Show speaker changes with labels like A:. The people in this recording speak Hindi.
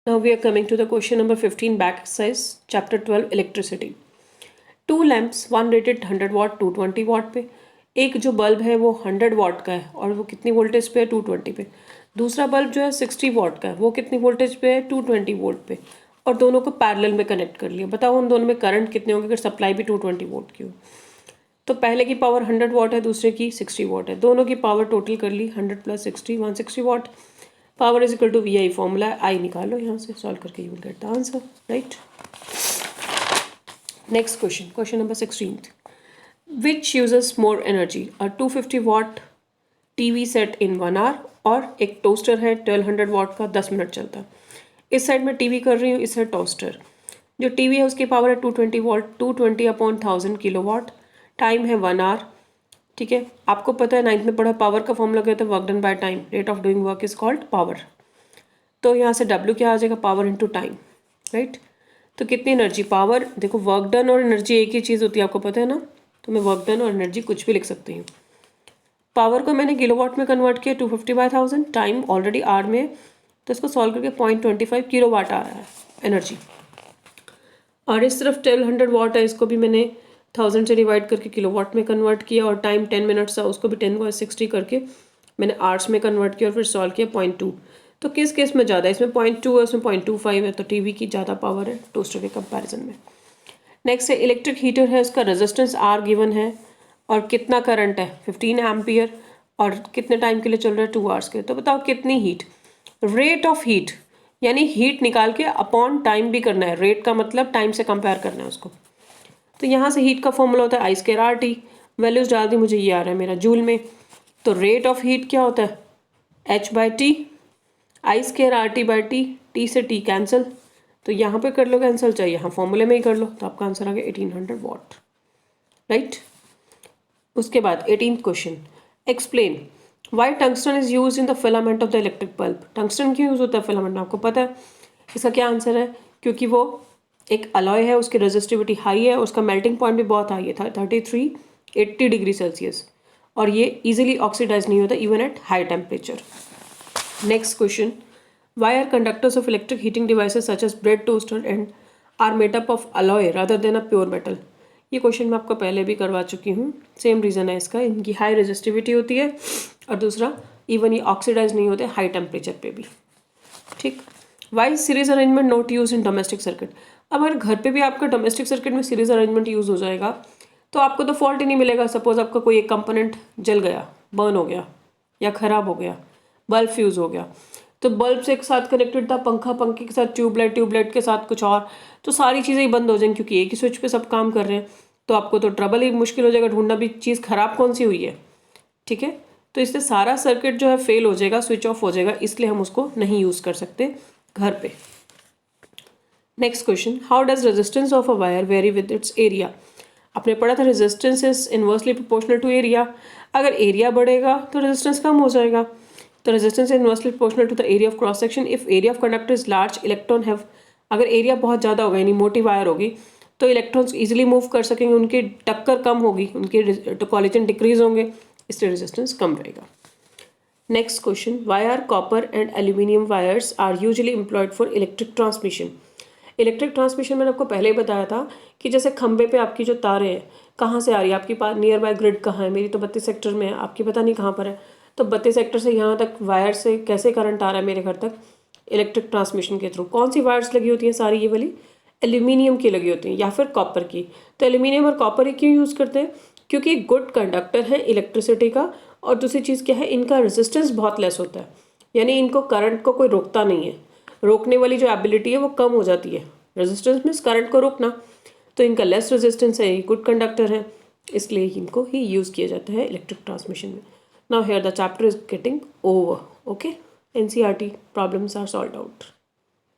A: Now we are coming to the question number 15, back exercise, chapter 12, electricity. Two lamps, one rated 100 watt 220 watt पे, एक जो बल्ब है वो 100 वाट का है और वो कितनी वोल्टेज पे है 220 पे। दूसरा बल्ब जो है 60 वाट का है, वो कितनी वोल्टेज पे है 220 वोल्ट पे, और दोनों को पैरेलल में कनेक्ट कर लिया। बताओ उन दोनों में करंट कितने होंगे अगर सप्लाई भी 220 वोल्ट की हो। तो पहले की पावर 100 वाट है, दूसरे की 60 वाट है, दोनों की पावर टोटल कर ली 100 + 60 160 watt. Power is equal to V I, formula है, आई निकालो यहाँ से, सॉल्व करके you will get the answer, right. Next question, question number 16, which uses more energy, a 250 watt TV set in 1 hour, और एक टोस्टर है 1200 वाट का 10 मिनट चलता है। इस साइड में टीवी कर रही हूँ, इस साइड टोस्टर। जो टीवी है उसकी पावर है 220 वाट, 220/1000 किलोवाट, टाइम है 1 आवर, ठीक है। आपको पता है 9th में पढ़ा, पावर का फॉर्मूला क्या था, work done by time, rate of doing work is called power. तो यहाँ से W क्या आ जाएगा, पावर इंटू टाइम, राइट। तो कितनी एनर्जी, पावर, देखो वर्क डन और एनर्जी एक ही चीज़ होती है, आपको पता है ना, तो मैं वर्क डन और एनर्जी कुछ भी लिख सकती हूँ। पावर को मैंने किलोवाट में कन्वर्ट किया 250/1000, टाइम ऑलरेडी आर में, तो इसको सॉल्व करके 0.25 किलोवाट आ रहा है एनर्जी। और इस तरफ 1200 वाट है, इसको भी मैंने 1000 से डिवाइड करके किलोवाट में कन्वर्ट किया, और टाइम 10 मिनट्स था, उसको भी 10 को 60 करके मैंने आवर्स में कन्वर्ट किया और फिर सॉल्व किया 0.2। तो किस केस में ज़्यादा है, इसमें 0.2 है, उसमें 0.25 है, तो टीवी की ज़्यादा पावर है टोस्टर के कंपैरिजन में। नेक्स्ट है इलेक्ट्रिक हीटर है, उसका रेजिस्टेंस आर गिवन है, और कितना करंट है 15 एम्पियर, और कितने टाइम के लिए चल रहा है 2 आवर्स के। तो बताओ कितनी हीट, रेट ऑफ हीट, यानी हीट निकाल के अपॉन टाइम भी करना है, रेट का मतलब टाइम से कंपेयर करना है उसको। तो यहाँ से हीट का फॉर्मूला होता है I²RT, वैल्यूज डाल दी, मुझे ये आ रहा है मेरा जूल में। तो रेट ऑफ हीट क्या होता है, H/T, I²RT/T, T से T कैंसिल, तो यहाँ पे कर लो कैंसिल, चाहिए यहाँ फॉर्मूले में ही कर लो, तो आपका आंसर आ गया 1800 वाट, राइट। उसके बाद 18th question, explain why tungsten is use in the filament of the electric bulb. Tungsten क्यों यूज होता है फिलामेंट में, आपको पता है। इसका क्या आंसर है, क्योंकि वो एक अलॉय है, उसकी रेजिस्टिविटी हाई है, उसका मेल्टिंग पॉइंट भी बहुत हाई है, 3380 डिग्री सेल्सियस, और ये इजीली ऑक्सीडाइज नहीं होता even at high temperature. Next question, why are conductors of electric heating devices such as bread toaster and are made up of alloy rather than a pure metal. ये क्वेश्चन मैं आपको पहले भी करवा चुकी हूँ, सेम रीज़न है इसका, इनकी हाई रेजिस्टिविटी होती है, और दूसरा इवन ये ऑक्सीडाइज नहीं होते हाई टेम्परेचर पे भी, ठीक। Why series arrangement not use in domestic circuit. अब अगर घर पे भी आपका डोमेस्टिक सर्किट में सीरीज अरेंजमेंट यूज़ हो जाएगा तो आपको तो फॉल्ट ही नहीं मिलेगा। सपोज आपका कोई एक कंपोनेंट जल गया, बर्न हो गया, या ख़राब हो गया, बल्ब फ्यूज़ हो गया, तो बल्ब से एक साथ कनेक्टेड था पंखा, पंखे के साथ ट्यूबलाइट, ट्यूबलाइट के साथ कुछ और, तो सारी चीज़ें ही बंद हो जाएंगी क्योंकि एक ही स्विच पे सब काम कर रहे हैं। तो आपको तो ट्रबल ही मुश्किल हो जाएगा, ढूंढना भी चीज़ ख़राब कौन सी हुई है, ठीक है। तो इससे सारा सर्किट जो है फेल हो जाएगा, स्विच ऑफ हो जाएगा, इसलिए हम उसको नहीं यूज़ कर सकते घर पे। Next question, how does resistance of a wire vary with its area. आपने पढ़ा था resistance is inversely proportional to area, अगर एरिया बढ़ेगा तो रेजिस्टेंस कम हो जाएगा। तो resistance is inversely proportional to the area of cross section. If area of conductor is large, electron have, अगर एरिया बहुत ज़्यादा होगा यानी मोटी वायर होगी तो इलेक्ट्रॉन्स इजीली मूव कर सकेंगे, उनकी टक्कर कम होगी, उनके कोलिजन डिक्रीज होंगे, इसलिए रेजिस्टेंस कम रहेगा। Next question, why are copper and aluminium wires are usually employed for electric transmission. Electric transmission मैंने आपको पहले ही बताया था कि जैसे खंबे पे आपकी जो तारें हैं कहाँ से आ रही है, आपके पास नियर बाय ग्रिड कहाँ है, मेरी तो 32 सेक्टर में है, आपकी पता नहीं कहाँ पर है, तो 32 सेक्टर से यहाँ तक वायर से कैसे करंट आ रहा है मेरे घर तक, इलेक्ट्रिक ट्रांसमिशन के थ्रू। कौन सी वायर्स लगी होती हैं सारी, ये वाली एल्यूमिनियम की लगी होती हैं या फिर कॉपर की। तो एल्यूमिनियम और कॉपर ही क्यों यूज़ करते हैं, क्योंकि गुड कंडक्टर है इलेक्ट्रिसिटी का, और दूसरी चीज़ क्या है, इनका रेजिस्टेंस बहुत लेस होता है, यानी इनको करंट को कोई रोकता नहीं है, रोकने वाली जो एबिलिटी है वो कम हो जाती है। रेजिस्टेंस मीन्स करंट को रोकना, तो इनका लेस रेजिस्टेंस है, ये गुड कंडक्टर है, इसलिए इनको ही यूज़ किया जाता है इलेक्ट्रिक ट्रांसमिशन में। Now here the chapter is getting over, okay, NCERT problems are solved out.